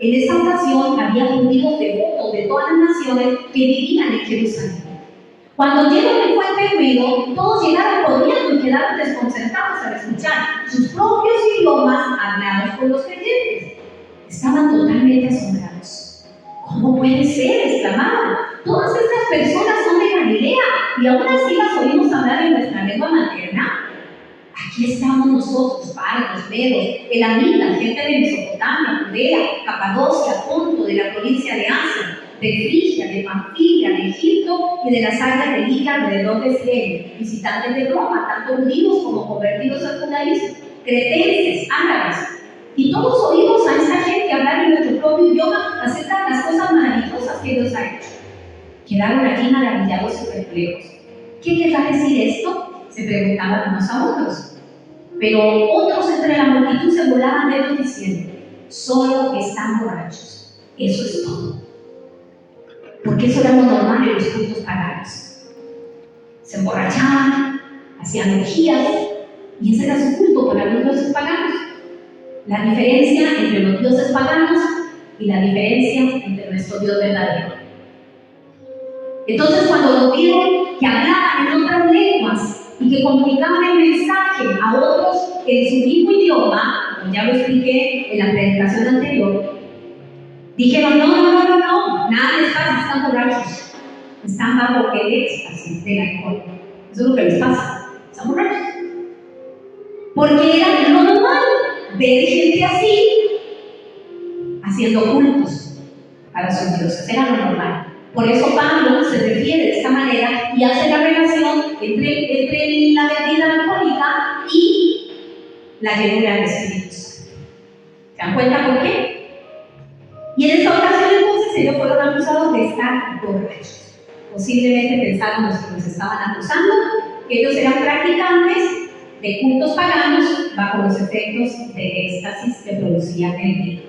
En esa ocasión había judíos devotos de todas las naciones que vivían en Jerusalén. Cuando oyeron el fuerte ruido, todos llegaron corriendo y quedaron desconcertados al escuchar sus propios idiomas hablados por los creyentes. Estaban totalmente asombrados. ¿Cómo puede ser?, exclamaban. Todas estas personas son de Galilea y aún así las oímos hablar en nuestra lengua materna. Aquí estamos nosotros, partos, medos, elamitas, gente de Mesopotamia, Judea, Capadocia, Ponto, de la provincia de Asia, de Frigia, de Panfilia, de Egipto y de las áreas de Lidia alrededor de Siria, visitantes de Roma, tanto judíos como convertidos al judaísmo, cretenses, árabes. Y todos oímos a esta gente hablar en nuestro propio idioma acerca de las cosas maravillosas que Dios ha hecho. Quedaron allí maravillados y perplejos. ¿Qué querrá decir esto?, se preguntaban unos a otros. Pero otros entre la multitud se burlaban de ellos diciendo: solo están borrachos. Eso es todo. Porque eso era lo normal en los cultos paganos. Se emborrachaban, hacían orgías, y ese era su culto para los dioses paganos. La diferencia entre los dioses paganos y la diferencia entre nuestro Dios verdadero. Entonces, cuando lo vieron que hablaban en otras lenguas y que comunicaban el mensaje a otros en su mismo idioma, como ya lo expliqué en la predicación anterior, dijeron: no, nada les pasa, están borrachos, están bajo el éxtasis del alcohol. Eso es lo que les pasa, están borrachos. Porque era lo normal ver gente así haciendo cultos para sus dioses, era lo normal. Por eso Pablo se refiere de esta manera y hace la relación entre la bebida alcohólica y la llenura del Espíritu Santo. ¿Se dan cuenta por qué? Y en esta ocasión entonces ellos fueron acusados de estar borrachos. Posiblemente pensaron los que nos estaban acusando que ellos eran practicantes de cultos paganos bajo los efectos del éxtasis que producía el vino.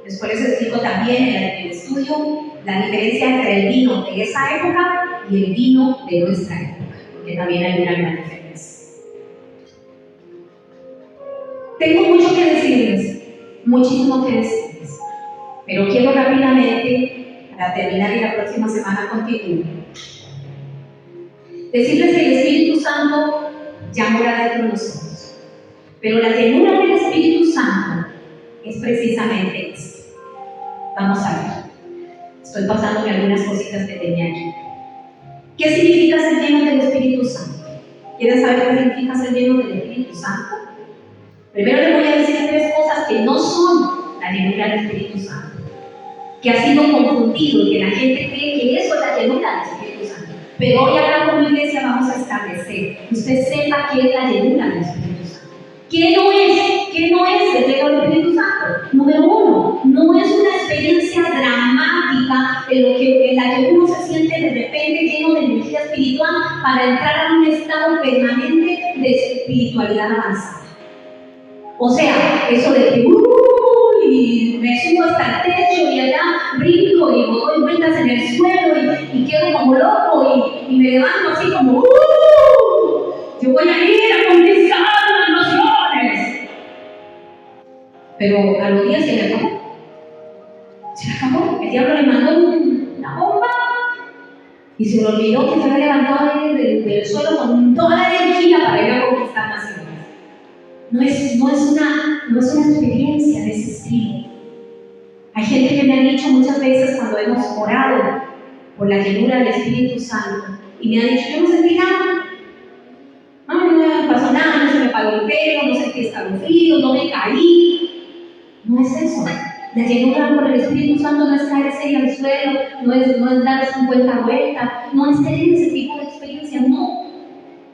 Después les explico también en el estudio la diferencia entre el vino de esa época y el vino de nuestra época, porque también hay una gran diferencia. Tengo mucho que decirles, muchísimo que decirles, pero quiero rápidamente, para terminar y la próxima semana continúe, decirles que el Espíritu Santo ya mora dentro de nosotros, pero la llenura del Espíritu Santo es precisamente esto. Vamos a ver. Estoy pasándome algunas cositas que tenía aquí. ¿Qué significa ser lleno del Espíritu Santo? ¿Quieren saber qué significa ser lleno del Espíritu Santo? Primero les voy a decir 3 cosas que no son la llenura del Espíritu Santo, que ha sido confundido y que la gente cree que eso es la llenura del Espíritu Santo. Pero hoy acá como iglesia vamos a establecer que usted sepa qué es la llenura del Espíritu Santo. ¿Qué no es el lleno del Espíritu Santo? Número 1, no es una experiencia dramática en la que uno se siente de repente lleno de energía espiritual para para entrar a un estado permanente de espiritualidad avanzada. O sea, eso de que y me subo hasta el techo y allá brinco y doy vueltas en el suelo y quedo como loco y me levanto así como yo voy a ir a conquistar las naciones. Pero a los días se le acabó. Se le acabó. El diablo le mandó una bomba y se le olvidó que se había levantado del suelo con toda la energía para ir a conquistar naciones. No es una experiencia de ese estilo. Hay gente que me ha dicho muchas veces cuando hemos orado por la llenura del Espíritu Santo y me ha dicho, yo no sentí nada. No me pasó nada, no se me paró el pelo, no sentí escalofrío, no me caí. No es eso. La llenura por el Espíritu Santo no es caerse al suelo, no es dar 50 vueltas, no es tener ese tipo de experiencia, no.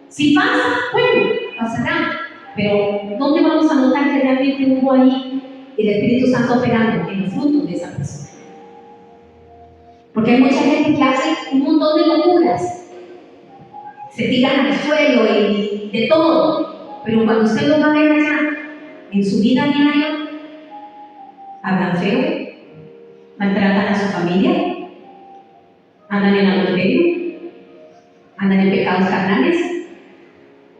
Si pasa, bueno, pasará. Pero ¿dónde vamos a notar que realmente hubo ahí el Espíritu Santo operando? En los frutos de esa persona. Porque hay mucha gente que hace un montón de locuras. Se tiran al suelo y de todo. Pero cuando usted lo va a ver allá, en su vida diaria, hablan feo, maltratan a su familia, andan en adulterio, andan en pecados carnales.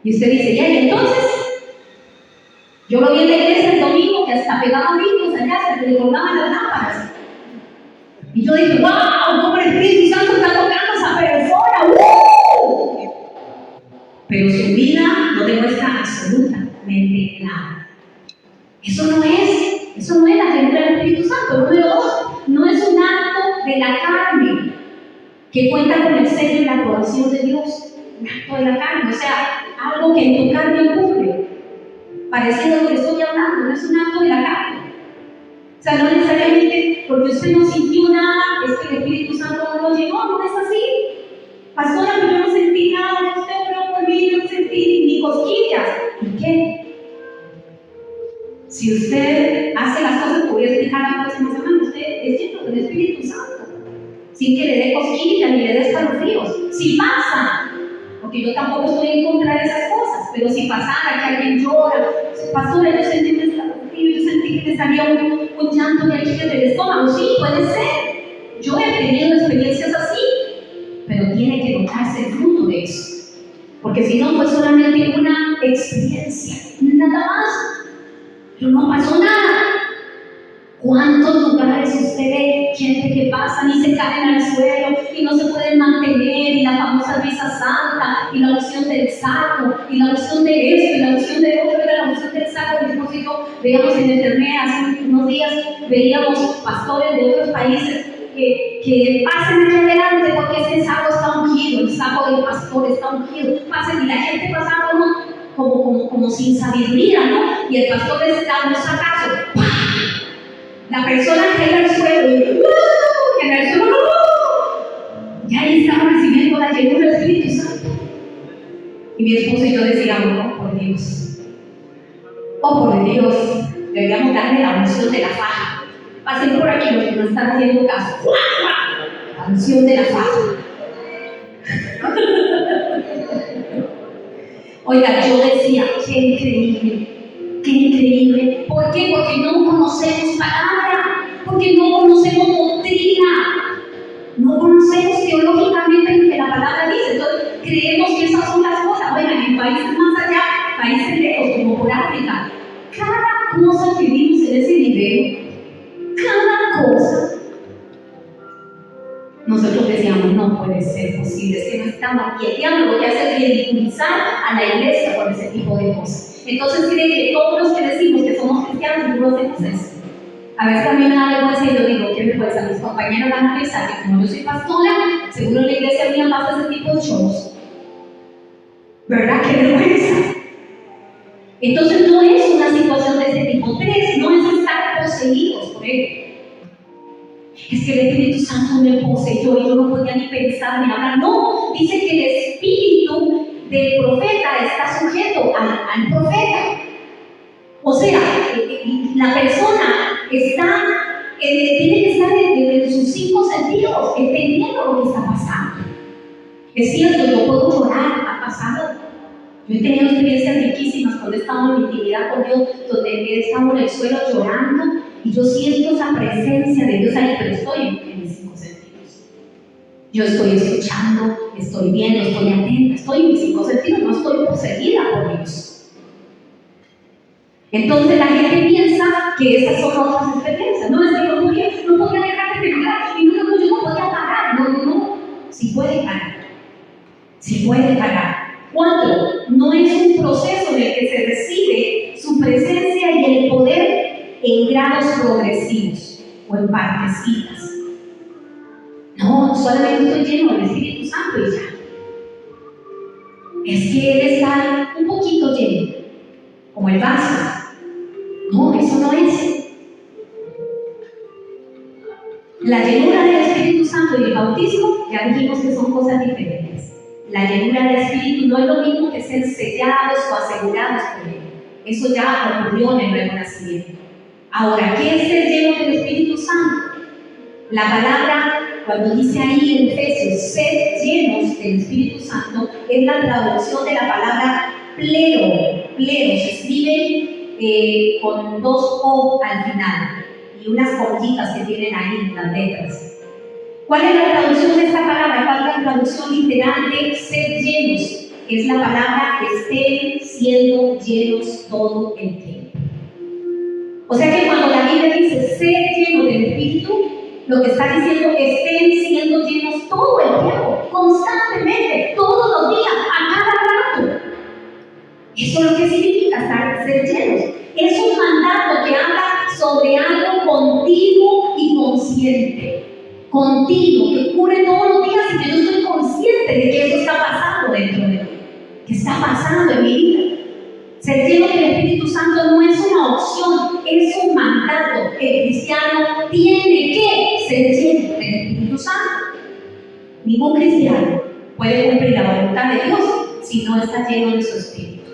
Y usted dice, ya, y entonces, yo lo vi en la iglesia el domingo que hasta pegaba brillos allá, se le colgaban las lámparas. Y yo dije, wow, cómo el Espíritu Santo está tocando a esa persona. ¡Uh! Pero su vida no demuestra absolutamente nada. Eso no es la llenura del Espíritu Santo. Número 2, no es un acto de la carne que cuenta con el sello y la aprobación de Dios. Un acto de la carne, o sea, algo que en tu carne ocurre. Parecido a lo que estoy hablando, no es un acto de la carne. O sea, no necesariamente porque usted no sintió nada, es que el Espíritu Santo no lo llenó, no es así. Pastora, pero yo no sentí nada, usted oró por mí, yo no sentí ni cosquillas. ¿Y qué? Si usted hace las cosas que voy a explicar la próxima semana, usted es lleno del Espíritu Santo, sin que le dé cosquillas ni le dé escalofríos. Si pasa, porque yo tampoco estoy en contra de esas cosas, pero si pasara que alguien llora, pastora, yo sentí un escalofrío, yo sentí que le salía un llanto de aquí del estómago, sí, puede ser. Yo he tenido experiencias así, pero tiene que notarse el fruto de eso, porque si no fue solamente una experiencia, nada más. Pero no pasó nada. ¿Cuántos lugares usted ve gente que pasan y se caen al suelo y no se pueden mantener? Y la famosa risa santa, y la unción del saco, y la unción de esto, y la unción de otro, era la unción del saco. Mi esposo y yo veíamos en internet hace unos días, veíamos pastores de otros países que pasen allá adelante porque este saco está ungido, el saco del pastor está ungido. Pasen y la gente pasaba como sin sabiduría, ¿no? Y el pastor les da un sacazo. ¡Pah! La persona cae al suelo y en el suelo, y ahí estaba recibiendo la llenura del Espíritu Santo. Y mi esposo y yo decíamos, oh por Dios, deberíamos darle la unción de la faja. Pasen por aquí los que no están haciendo caso. La unción de la faja. Oiga, yo decía, qué increíble, qué increíble. ¿Por qué? Porque no conocemos palabra, porque no conocemos doctrina, no conocemos teológicamente lo que la palabra dice. Entonces, creemos que esas son las cosas. Oigan, en países más allá, países lejos, como por África, cada cosa que vimos en ese nivel, cada cosa, nosotros decíamos, no puede ser posible, es que no estamos aquí. El diablo lo que hace es ridiculizar a la iglesia con ese tipo de cosas. Entonces cree que todos los que decimos que somos cristianos no hacemos eso. A veces a mí me da vergüenza y yo digo, ¿qué vergüenza? Mis compañeros van a pensar que como yo soy pastora, seguro en la iglesia mía pasa ese tipo de shows. ¿Verdad? ¡Qué vergüenza! Entonces no es una situación de ese tipo. 3, no es estar poseídos por él. Es que el Espíritu Santo me poseyó y yo no podía ni pensar ni hablar. No, dice que el espíritu del profeta está sujeto al profeta. O sea, la persona tiene que estar en sus 5 sentidos, entendiendo lo que está pasando. Es cierto, yo puedo llorar pasado. Yo he tenido experiencias riquísimas cuando he estado en intimidad con Dios, donde he estado en el suelo llorando y yo siento esa presencia de Dios ahí, pero estoy en mis 5 sentidos. Yo estoy escuchando, estoy viendo, estoy atenta, estoy en mis 5 sentidos, no estoy poseída por Dios. Entonces la gente piensa que esas son otras experiencias. No, es que no podía dejar de temblar y yo no podía parar. No. Sí puede parar. Sí puede parar. ¿Cuándo? No es un proceso en el que se recibe su presencia y el poder en grados progresivos o en partecitas. No, solamente estoy lleno del Espíritu Santo y ya. Es que Él está un poquito lleno, como el vaso. No, eso no es. La llenura del Espíritu Santo y el bautismo, ya dijimos que son cosas diferentes. La llenura del Espíritu no es lo mismo que ser sellados o asegurados por Él. Eso ya ocurrió en el nuevo nacimiento. Ahora, ¿qué es ser lleno del Espíritu Santo? La palabra, cuando dice ahí en Efesios, ser llenos del Espíritu Santo, es la traducción de la palabra plero. Plero se escribe con 2 O al final y unas comillitas que tienen ahí las letras. ¿Cuál es la traducción de esta palabra? ¿Cuál es la traducción literal de ser llenos? Es la palabra estén siendo llenos todo el tiempo. O sea que cuando la Biblia dice ser lleno del Espíritu, lo que está diciendo es estén siendo llenos todo el tiempo, constantemente, todos los días, a cada rato. Eso es lo que significa ser llenos. Es un mandato que habla sobre algo continuo y consciente. Continuo, que ocurre todos los días y que yo estoy consciente de que eso está pasando dentro de mí, que está pasando en mi vida. Ser lleno del Espíritu Santo no es una opción, es un mandato. El cristiano tiene que ser lleno del Espíritu Santo. Ningún cristiano puede cumplir la voluntad de Dios si no está lleno de su Espíritu.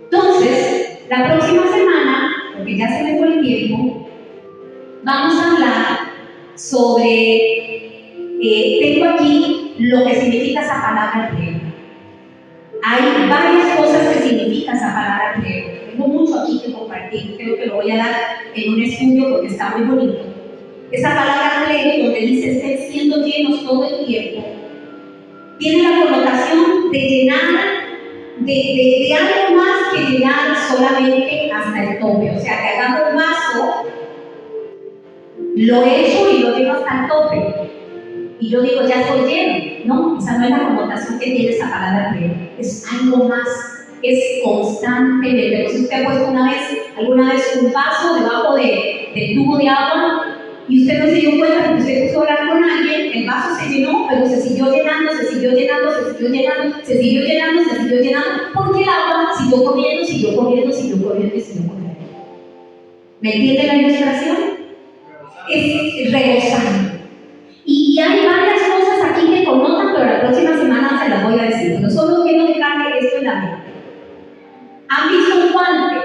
Entonces, la próxima semana, porque ya se me fue el tiempo, vamos a hablar sobre, tengo aquí lo que significa esa palabra pleno. Hay varias cosas que significa esa palabra pleno. Tengo mucho aquí que compartir, creo que lo voy a dar en un estudio porque está muy bonito. Esa palabra pleno, donde dice estén siendo llenos todo el tiempo, tiene la connotación de llenar, de algo más que llenar solamente hasta el tope. O sea, que agarro un vaso, lo echo y lo llevo hasta el tope. Y yo digo, ya estoy lleno. No, esa no es la connotación que tiene esa palabra pleno. Es algo más, es constantemente. Pero si usted ha puesto alguna vez un vaso debajo del tubo de agua y usted no se dio cuenta porque usted puso a hablar con alguien, el vaso se llenó, pero se siguió llenando, se siguió llenando, se siguió llenando, se siguió llenando, se siguió llenando, porque el agua siguió corriendo, siguió corriendo, siguió corriendo y siguió corriendo. ¿Me entiende la ilustración? Es rebosando. Y hay varias cosas aquí que connotan, pero la próxima semana se las voy a decir. Pero solo quiero dejarle esto en la mente. ¿Han visto un guante?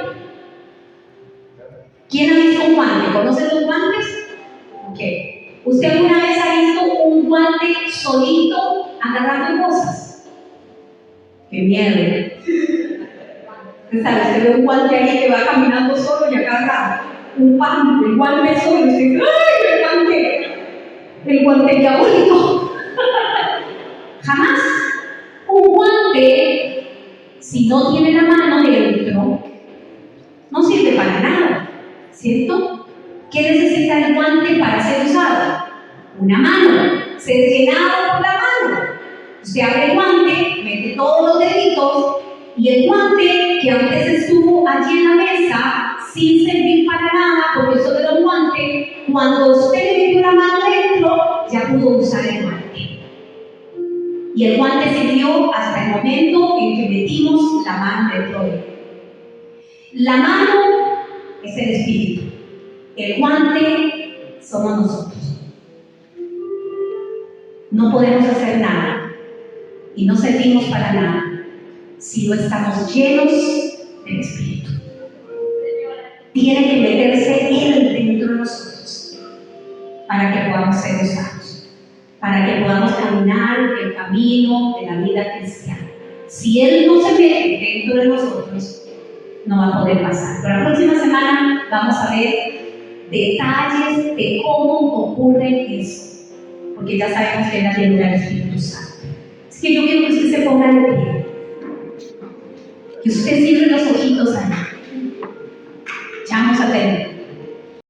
¿Quién ha visto un guante? ¿Conocen los guantes? Ok. ¿Usted alguna vez ha visto un guante solito agarrando cosas? ¡Qué miedo! Usted sabe, usted ve un guante ahí que va caminando solo y agarra un pan, el guante solo, y usted dice, ¡ay, el guante diabólico! Jamás. Un guante, si no tiene la mano dentro, no sirve para nada, ¿cierto? ¿Qué necesita el guante para ser usado? Una mano, ser llenado por la mano. Usted abre el guante, mete todos los deditos y el guante que antes estuvo allí en la mesa sin servir para nada, porque solo era un guante, cuando usted le metió la mano dentro, ya pudo usar el guante. Y el guante sirvió hasta el momento en que metimos la mano dentro de él. La mano es el espíritu. El guante somos nosotros. No podemos hacer nada y no servimos para nada si no estamos llenos del Espíritu. Tiene que meterse Él dentro de nosotros para que podamos ser usados, para que podamos caminar el camino de la vida cristiana. Si Él no se mete dentro de nosotros, no va a poder pasar. Pero la próxima semana vamos a ver detalles de cómo ocurre eso, porque ya sabemos que es la llenura del Espíritu Santo. Es que yo quiero que usted se ponga de pie, que usted cierre los ojitos ahí.